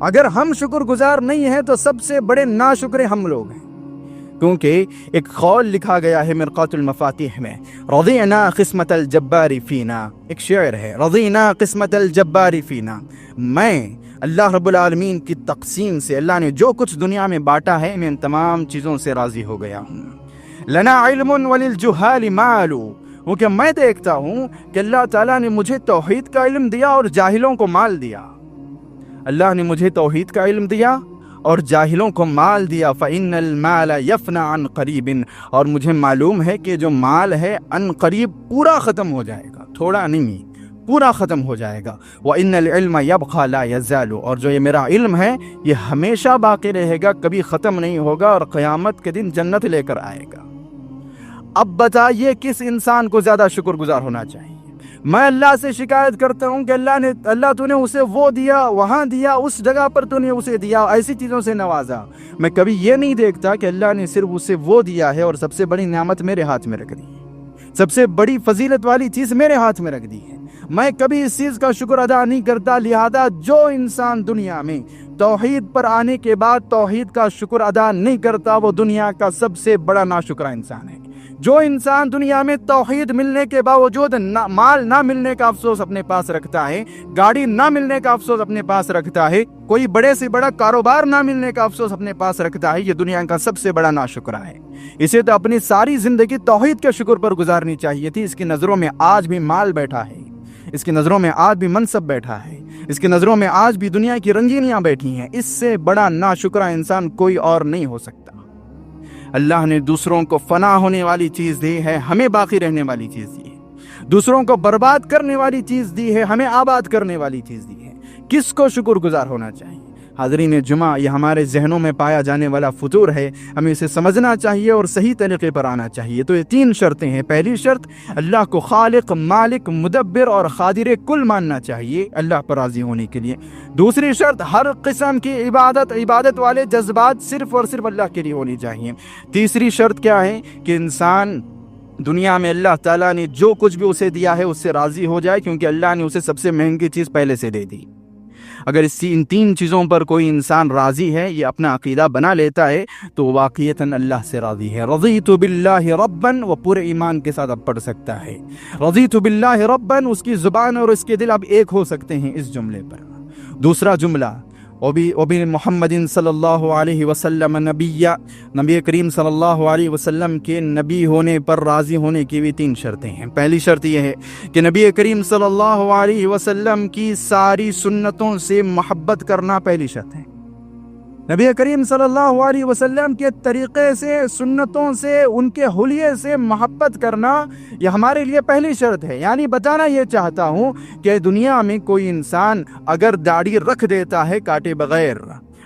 اگر ہم شکر گزار نہیں ہیں تو سب سے بڑے ناشکرے ہم لوگ ہیں، کیونکہ ایک قول لکھا گیا ہے مرقات المفاتیح میں، رضینا قسمت الجبار فینا، ایک شعر ہے، رضینا قسمت الجبار فینا، میں اللہ رب العالمین کی تقسیم سے، اللہ نے جو کچھ دنیا میں بانٹا ہے میں ان تمام چیزوں سے راضی ہو گیا ہوں۔ لنا علم وللجہال مال، وہ کہ میں دیکھتا ہوں کہ اللہ تعالیٰ نے مجھے توحید کا علم دیا اور جاہلوں کو مال دیا۔ اللہ نے مجھے توحید کا علم دیا اور جاہلوں کو مال دیا۔ فَإِنَّ الْمَالَ يَفْنَى عَنْ قَرِيبٍ، اور مجھے معلوم ہے کہ جو مال ہے ان قریب پورا ختم ہو جائے گا، تھوڑا نہیں پورا ختم ہو جائے گا۔ وَإِنَّ الْعِلْمَ يَبْقَى لَا يَزَالُ، اور جو یہ میرا علم ہے یہ ہمیشہ باقی رہے گا، کبھی ختم نہیں ہوگا، اور قیامت کے دن جنت لے کر آئے گا۔ اب بتائیے کس انسان کو زیادہ شکر گزار ہونا چاہیے؟ میں اللہ سے شکایت کرتا ہوں کہ اللہ تو نے اسے وہ دیا، وہاں دیا، اس جگہ پر تو نے اسے دیا، ایسی چیزوں سے نوازا۔ میں کبھی یہ نہیں دیکھتا کہ اللہ نے صرف اسے وہ دیا ہے اور سب سے بڑی نعمت میرے ہاتھ میں رکھ دی ہے، سب سے بڑی فضیلت والی چیز میرے ہاتھ میں رکھ دی ہے۔ میں کبھی اس چیز کا شکر ادا نہیں کرتا۔ لہذا جو انسان دنیا میں توحید پر آنے کے بعد توحید کا شکر ادا نہیں کرتا وہ دنیا کا سب سے بڑا ناشکرا انسان ہے۔ جو انسان دنیا میں توحید ملنے کے باوجود مال نہ ملنے کا افسوس اپنے پاس رکھتا ہے، گاڑی نہ ملنے کا افسوس اپنے پاس رکھتا ہے، کوئی بڑے سے بڑا کاروبار نہ ملنے کا افسوس اپنے پاس رکھتا ہے، یہ دنیا کا سب سے بڑا ناشکرا ہے۔ اسے تو اپنی ساری زندگی توحید کے شکر پر گزارنی چاہیے تھی۔ اس کی نظروں میں آج بھی مال بیٹھا ہے، اس کی نظروں میں آج بھی منصب بیٹھا ہے، اس کی نظروں میں آج بھی دنیا کی رنگینیاں بیٹھی ہیں۔ اس سے بڑا ناشکرا انسان کوئی اور نہیں ہو سکتا۔ اللہ نے دوسروں کو فنا ہونے والی چیز دی ہے، ہمیں باقی رہنے والی چیز دی ہے۔ دوسروں کو برباد کرنے والی چیز دی ہے، ہمیں آباد کرنے والی چیز دی ہے۔ کس کو شکر گزار ہونا چاہیے؟ حاضرین جمعہ، یہ ہمارے ذہنوں میں پایا جانے والا فطور ہے، ہمیں اسے سمجھنا چاہیے اور صحیح طریقے پر آنا چاہیے۔ تو یہ 3 شرطیں ہیں۔ پہلی شرط، اللہ کو خالق، مالک، مدبر اور قادر کل ماننا چاہیے اللہ پر راضی ہونے کے لیے۔ دوسری شرط، ہر قسم کی عبادت والے جذبات صرف اور صرف اللہ کے لیے ہونی چاہیے۔ تیسری شرط کیا ہے کہ انسان دنیا میں اللہ تعالیٰ نے جو کچھ بھی اسے دیا ہے اس سے راضی ہو جائے، کیونکہ اللہ نے اسے سب سے مہنگی چیز پہلے سے دے دی۔ اگر ان 3 چیزوں پر کوئی انسان راضی ہے، یہ اپنا عقیدہ بنا لیتا ہے، تو واقعیتاً اللہ سے راضی ہے۔ رضیت باللہ رباً، وہ پورے ایمان کے ساتھ اب پڑھ سکتا ہے۔ رضیت باللہ رباً، اس کی زبان اور اس کے دل اب ایک ہو سکتے ہیں اس جملے پر۔ دوسرا جملہ، وبی محمد صلی اللہ علیہ وسلم نبی کریم صلی اللہ علیہ وسلم کے نبی ہونے پر راضی ہونے کی بھی 3 شرطیں ہیں۔ پہلی شرط یہ ہے کہ نبی کریم صلی اللہ علیہ وسلم کی ساری سنتوں سے محبت کرنا پہلی شرط ہے۔ نبی کریم صلی اللہ علیہ وسلم کے طریقے سے، سنتوں سے، ان کے حلیے سے محبت کرنا یہ ہمارے لیے پہلی شرط ہے۔ یعنی بتانا یہ چاہتا ہوں کہ دنیا میں کوئی انسان اگر داڑھی رکھ دیتا ہے کاٹے بغیر،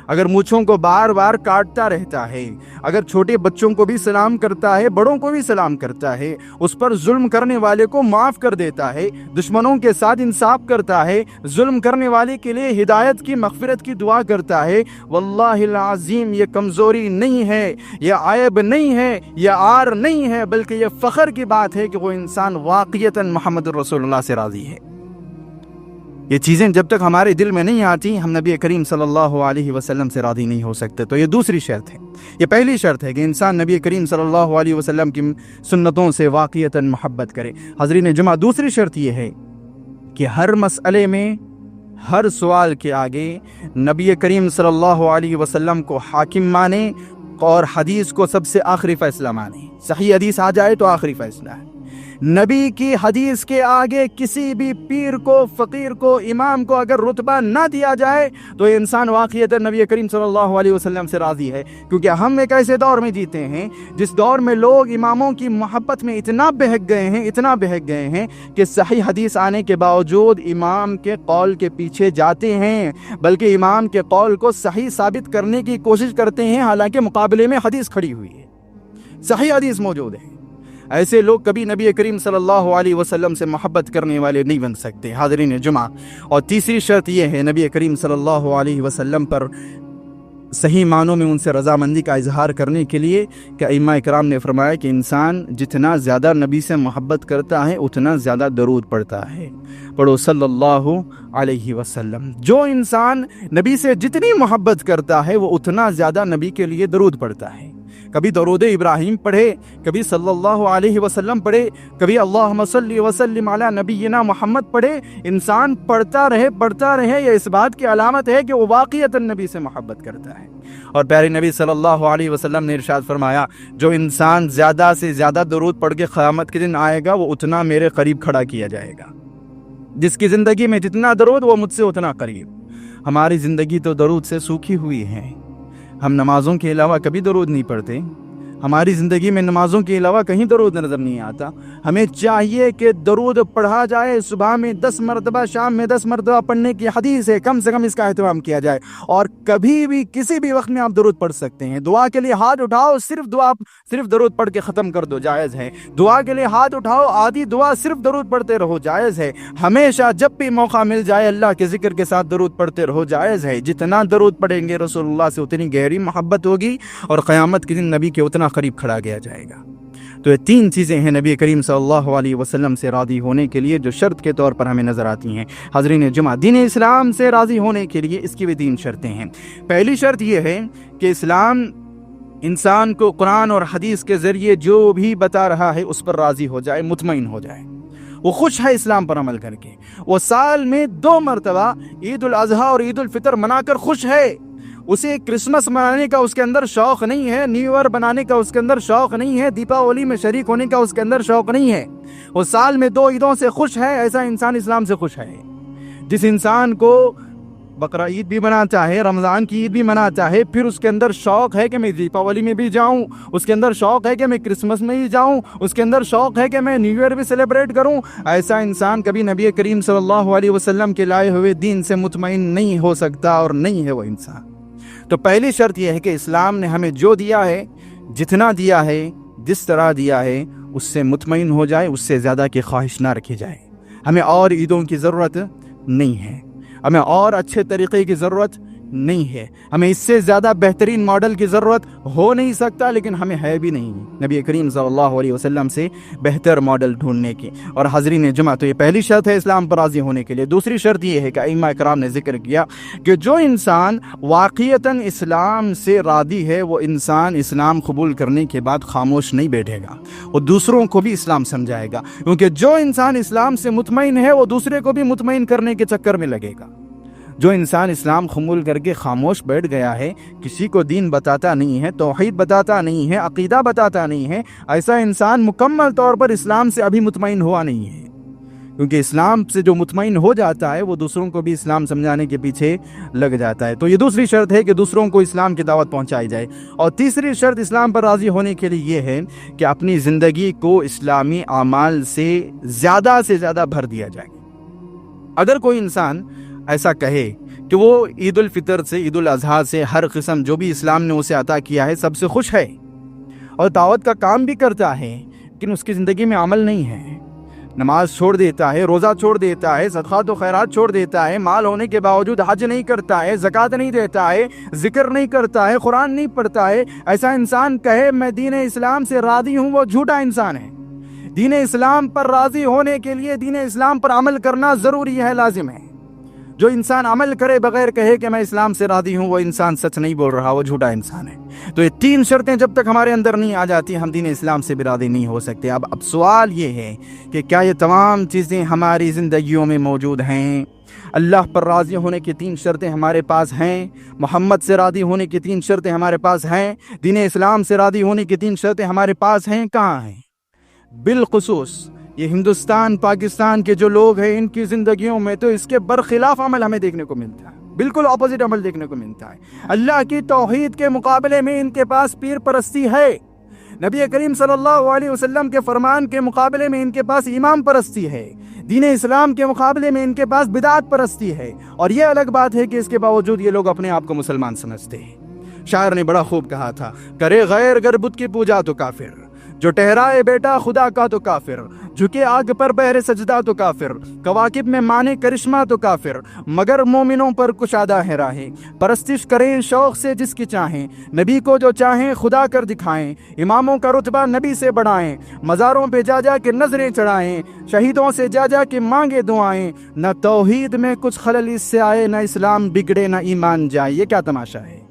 اگر مونچھوں کو بار بار کاٹتا رہتا ہے، اگر چھوٹے بچوں کو بھی سلام کرتا ہے، بڑوں کو بھی سلام کرتا ہے، اس پر ظلم کرنے والے کو معاف کر دیتا ہے، دشمنوں کے ساتھ انصاف کرتا ہے، ظلم کرنے والے کے لیے ہدایت کی، مغفرت کی دعا کرتا ہے، واللہ العظیم یہ کمزوری نہیں ہے، یہ عیب نہیں ہے، یہ عار نہیں ہے، بلکہ یہ فخر کی بات ہے کہ وہ انسان واقعتاً محمد رسول اللہ سے راضی ہے۔ یہ چیزیں جب تک ہمارے دل میں نہیں آتی، ہم نبی کریم صلی اللہ علیہ وسلم سے راضی نہیں ہو سکتے۔ تو یہ دوسری شرط ہے۔ یہ پہلی شرط ہے کہ انسان نبی کریم صلی اللہ علیہ وسلم کی سنتوں سے واقعتاً محبت کرے۔ حضرین جمعہ، دوسری شرط یہ ہے کہ ہر مسئلے میں، ہر سوال کے آگے نبی کریم صلی اللہ علیہ وسلم کو حاکم مانے اور حدیث کو سب سے آخری فیصلہ مانے۔ صحیح حدیث آ جائے تو آخری فیصلہ ہے۔ نبی کی حدیث کے آگے کسی بھی پیر کو، فقیر کو، امام کو اگر رتبہ نہ دیا جائے تو یہ انسان واقعیت نبی کریم صلی اللہ علیہ وسلم سے راضی ہے۔ کیونکہ ہم ایک ایسے دور میں جیتے ہیں جس دور میں لوگ اماموں کی محبت میں اتنا بہک گئے ہیں کہ صحیح حدیث آنے کے باوجود امام کے قول کے پیچھے جاتے ہیں، بلکہ امام کے قول کو صحیح ثابت کرنے کی کوشش کرتے ہیں، حالانکہ مقابلے میں حدیث کھڑی ہوئی ہے، صحیح حدیث موجود ہے۔ ایسے لوگ کبھی نبی کریم صلی اللہ علیہ وسلم سے محبت کرنے والے نہیں بن سکتے۔ حاضرین جمعہ، اور تیسری شرط یہ ہے نبی کریم صلی اللہ علیہ وسلم پر صحیح معنوں میں ان سے رضامندی کا اظہار کرنے کے لیے کہ ائمہ اکرام نے فرمایا کہ انسان جتنا زیادہ نبی سے محبت کرتا ہے اتنا زیادہ درود پڑھتا ہے۔ پڑھو صلی اللہ علیہ وسلم۔ جو انسان نبی سے جتنی محبت کرتا ہے وہ اتنا زیادہ نبی کے لیے درود پڑھتا ہے۔ کبھی درود ابراہیم پڑھے، کبھی صلی اللہ علیہ وسلم پڑھے، کبھی اللہم صلی وسلم علی نبینا محمد پڑھے۔ انسان پڑھتا رہے، یہ اس بات کی علامت ہے کہ وہ واقعتاً نبی سے محبت کرتا ہے۔ اور پیارے نبی صلی اللہ علیہ وسلم نے ارشاد فرمایا، جو انسان زیادہ سے زیادہ درود پڑھ کے قیامت کے دن آئے گا وہ اتنا میرے قریب کھڑا کیا جائے گا۔ جس کی زندگی میں جتنا درود وہ مجھ سے اتنا قریب۔ ہماری زندگی تو درود سے سوکھی ہوئی ہے۔ ہم نمازوں کے علاوہ کبھی درود نہیں پڑھتے، ہماری زندگی میں نمازوں کے علاوہ کہیں درود نظر نہیں آتا. ہمیں چاہیے کہ درود پڑھا جائے. صبح میں 10 مرتبہ, شام میں 10 مرتبہ پڑھنے کی حدیث ہے, کم سے کم اس کا اہتمام کیا جائے. اور کبھی بھی کسی بھی وقت میں آپ درود پڑھ سکتے ہیں. دعا کے لیے ہاتھ اٹھاؤ, صرف درود پڑھ کے ختم کر دو, جائز ہے. دعا کے لیے ہاتھ اٹھاؤ, آدھی دعا صرف درود پڑھتے رہو, جائز ہے. ہمیشہ جب بھی موقع مل جائے اللہ کے ذکر کے ساتھ درود پڑھتے رہو, جائز ہے. جتنا درود پڑھیں گے رسول اللہ سے اتنی گہری محبت ہوگی اور قیامت کے دن نبی کے اتنا قریب کھڑا گیا جائے گا. تو یہ 3 چیزیں ہیں نبی کریم صلی اللہ علیہ وسلم سے راضی ہونے کے لیے جو شرط کے طور پر ہمیں نظر آتی ہیں. حاضرین جمعہ, دین اسلام سے راضی ہونے کے لیے اس کی بھی 3 شرطیں ہیں. پہلی شرط یہ ہے کہ اسلام انسان کو قرآن اور حدیث کے ذریعے جو بھی بتا رہا ہے اس پر راضی ہو جائے, مطمئن ہو جائے. وہ خوش ہے اسلام پر عمل کر کے. وہ سال میں 2 مرتبہ عید الاضحیٰ اور عید الفطر منا کر خوش ہے. اسے کرسمس منانے کا اس کے اندر شوق نہیں ہے, نیو ایئر بنانے کا اس کے اندر شوق نہیں ہے, دیپاولی میں شریک ہونے کا اس کے اندر شوق نہیں ہے. وہ سال میں 2 عیدوں سے خوش ہے. ایسا انسان اسلام سے خوش ہے. جس انسان کو بقرہ عید بھی مناتا ہے, رمضان کی عید بھی مناتا ہے, پھر اس کے اندر شوق ہے کہ میں دیپاولی میں بھی جاؤں, اس کے اندر شوق ہے کہ میں کرسمس میں ہی جاؤں, اس کے اندر شوق ہے کہ میں نیو ایئر بھی سیلیبریٹ کروں, ایسا انسان کبھی نبی کریم صلی اللہ علیہ وسلم کے لائے ہوئے دین سے مطمئن نہیں ہو سکتا اور نہیں ہے وہ انسان. تو پہلی شرط یہ ہے کہ اسلام نے ہمیں جو دیا ہے, جتنا دیا ہے, جس طرح دیا ہے, اس سے مطمئن ہو جائے, اس سے زیادہ کی خواہش نہ رکھی جائے. ہمیں اور عیدوں کی ضرورت نہیں ہے, ہمیں اور اچھے طریقے کی ضرورت نہیں ہے, ہمیں اس سے زیادہ بہترین ماڈل کی ضرورت ہو نہیں سکتا, لیکن ہمیں ہے بھی نہیں نبی کریم صلی اللہ علیہ وسلم سے بہتر ماڈل ڈھونڈنے کی. اور حاضرین جمعہ, تو یہ پہلی شرط ہے اسلام پر راضی ہونے کے لیے. دوسری شرط یہ ہے کہ ائمہ کرام نے ذکر کیا کہ جو انسان واقعتاً اسلام سے راضی ہے وہ انسان اسلام قبول کرنے کے بعد خاموش نہیں بیٹھے گا, وہ دوسروں کو بھی اسلام سمجھائے گا. کیونکہ جو انسان اسلام سے مطمئن ہے وہ دوسرے کو بھی مطمئن کرنے کے چکر میں لگے گا. جو انسان اسلام قبول کر کے خاموش بیٹھ گیا ہے, کسی کو دین بتاتا نہیں ہے, توحید بتاتا نہیں ہے, عقیدہ بتاتا نہیں ہے, ایسا انسان مکمل طور پر اسلام سے ابھی مطمئن ہوا نہیں ہے. کیونکہ اسلام سے جو مطمئن ہو جاتا ہے وہ دوسروں کو بھی اسلام سمجھانے کے پیچھے لگ جاتا ہے. تو یہ دوسری شرط ہے کہ دوسروں کو اسلام کی دعوت پہنچائی جائے. اور تیسری شرط اسلام پر راضی ہونے کے لیے یہ ہے کہ اپنی زندگی کو اسلامی اعمال سے زیادہ بھر دیا جائے. اگر کوئی انسان ایسا کہے کہ وہ عید الفطر سے, عید الاضحیٰ سے, ہر قسم جو بھی اسلام نے اسے عطا کیا ہے سب سے خوش ہے اور دعوت کا کام بھی کرتا ہے, لیکن اس کی زندگی میں عمل نہیں ہے, نماز چھوڑ دیتا ہے, روزہ چھوڑ دیتا ہے, صدقات و خیرات چھوڑ دیتا ہے, مال ہونے کے باوجود حج نہیں کرتا ہے, زکوٰۃ نہیں دیتا ہے, ذکر نہیں کرتا ہے, قرآن نہیں پڑھتا ہے, ایسا انسان کہے میں دین اسلام سے راضی ہوں, وہ جھوٹا انسان ہے. دین اسلام پر راضی ہونے کے لیے دین اسلام پر عمل کرنا ضروری ہے, لازم ہے. جو انسان عمل کرے بغیر کہے کہ میں اسلام سے راضی ہوں وہ انسان سچ نہیں بول رہا, وہ جھوٹا انسان ہے. تو یہ 3 شرطیں جب تک ہمارے اندر نہیں آ جاتی ہم دین اسلام سے بھی راضی نہیں ہو سکتے. اب سوال یہ ہے کہ کیا یہ تمام چیزیں ہماری زندگیوں میں موجود ہیں؟ اللہ پر راضی ہونے کی 3 شرطیں ہمارے پاس ہیں, محمد سے راضی ہونے کی 3 شرطیں ہمارے پاس ہیں, دین اسلام سے راضی ہونے کی 3 شرطیں ہمارے پاس ہیں. کہاں ہیں؟ بالخصوص یہ ہندوستان پاکستان کے جو لوگ ہیں ان کی زندگیوں میں تو اس کے برخلاف عمل ہمیں دیکھنے کو ملتا ہے, بالکل اپوزٹ عمل دیکھنے کو ملتا ہے. اللہ کی توحید کے مقابلے میں ان کے پاس پیر پرستی ہے, نبی کریم صلی اللہ علیہ وسلم کے فرمان کے مقابلے میں ان کے پاس امام پرستی ہے, دین اسلام کے مقابلے میں ان کے پاس بدعت پرستی ہے. اور یہ الگ بات ہے کہ اس کے باوجود یہ لوگ اپنے آپ کو مسلمان سمجھتے ہیں. شاعر نے بڑا خوب کہا تھا, کرے غیر گر بت کی پوجا تو کافر, جو ٹہرائے بیٹا خدا کا تو کافر, جھکے آگ پر بہر سجدہ تو کافر, کواکب میں مانے کرشمہ تو کافر, مگر مومنوں پر کشادہ ہے راہیں, پرستش کریں شوق سے جس کی چاہیں, نبی کو جو چاہیں خدا کر دکھائیں, اماموں کا رتبہ نبی سے بڑھائیں, مزاروں پہ جا جا کے نظریں چڑھائیں, شہیدوں سے جا جا کے مانگے دعائیں, نہ توحید میں کچھ خلل اس سے آئے, نہ اسلام بگڑے نہ ایمان جائے. یہ کیا تماشا ہے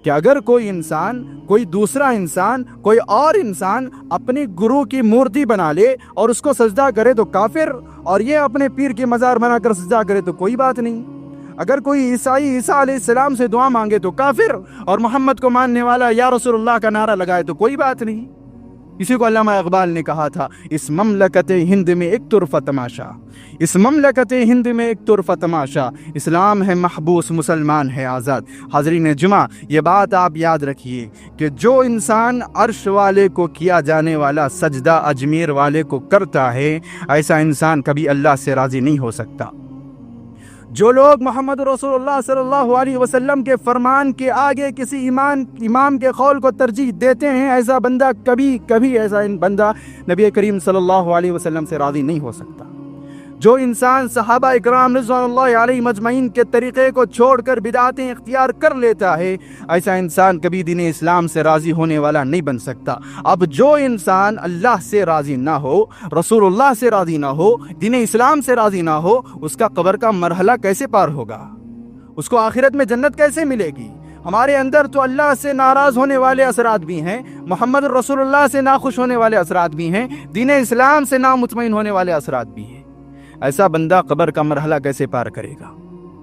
کہ اگر کوئی انسان, کوئی دوسرا انسان, کوئی اور انسان اپنی گرو کی مورتی بنا لے اور اس کو سجدہ کرے تو کافر, اور یہ اپنے پیر کی مزار بنا کر سجدہ کرے تو کوئی بات نہیں. اگر کوئی عیسائی عیسیٰ علیہ السلام سے دعا مانگے تو کافر, اور محمد کو ماننے والا یا رسول اللہ کا نعرہ لگائے تو کوئی بات نہیں. اسی کو علامہ اقبال نے کہا تھا، اس مملکت ہند میں ایک طرفہ تماشا، اس مملکت ہند میں ایک طرفہ تماشا، اسلام ہے محبوس مسلمان ہے آزاد۔ حاضرین جمعہ، یہ بات آپ یاد رکھیے کہ جو انسان عرش والے کو کیا جانے والا سجدہ اجمیر والے کو کرتا ہے، ایسا انسان کبھی اللہ سے راضی نہیں ہو سکتا۔ جو لوگ محمد رسول اللہ صلی اللہ علیہ وسلم کے فرمان کے آگے کسی امام کے قول کو ترجیح دیتے ہیں، ایسا بندہ کبھی ایسا بندہ نبی کریم صلی اللہ علیہ وسلم سے راضی نہیں ہو سکتا۔ جو انسان صحابہ اکرام رضوان اللہ علیہ مجمعین کے طریقے کو چھوڑ کر بدعتیں اختیار کر لیتا ہے، ایسا انسان کبھی دین اسلام سے راضی ہونے والا نہیں بن سکتا۔ اب جو انسان اللہ سے راضی نہ ہو، رسول اللہ سے راضی نہ ہو، دین اسلام سے راضی نہ ہو، اس کا قبر کا مرحلہ کیسے پار ہوگا؟ اس کو آخرت میں جنت کیسے ملے گی؟ ہمارے اندر تو اللہ سے ناراض ہونے والے اثرات بھی ہیں، محمد رسول اللہ سے ناخوش ہونے والے اثرات بھی ہیں، دین اسلام سے نامطمئن ہونے والے اثرات بھی ہیں۔ ایسا بندہ قبر کا مرحلہ کیسے پار کرے گا؟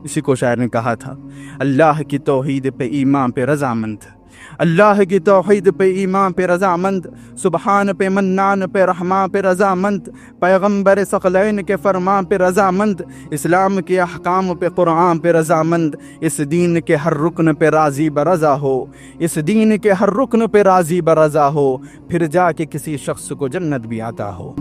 اسی کو شاعر نے کہا تھا، اللہ کی توحید پہ ایمان پہ رضامند، اللہ کی توحید پہ ایمان پہ رضامند، سبحان پہ منان پہ رحمان پہ رضامند، پیغمبر ثقلین کے فرمان پہ رضامند، اسلام کے احکام پہ قرآن پہ رضامند، اس دین کے ہر رکن پہ راضی برضا ہو، اس دین کے ہر رکن پہ راضی برضا ہو، پھر جا کے کسی شخص کو جنت بھی عطا ہو۔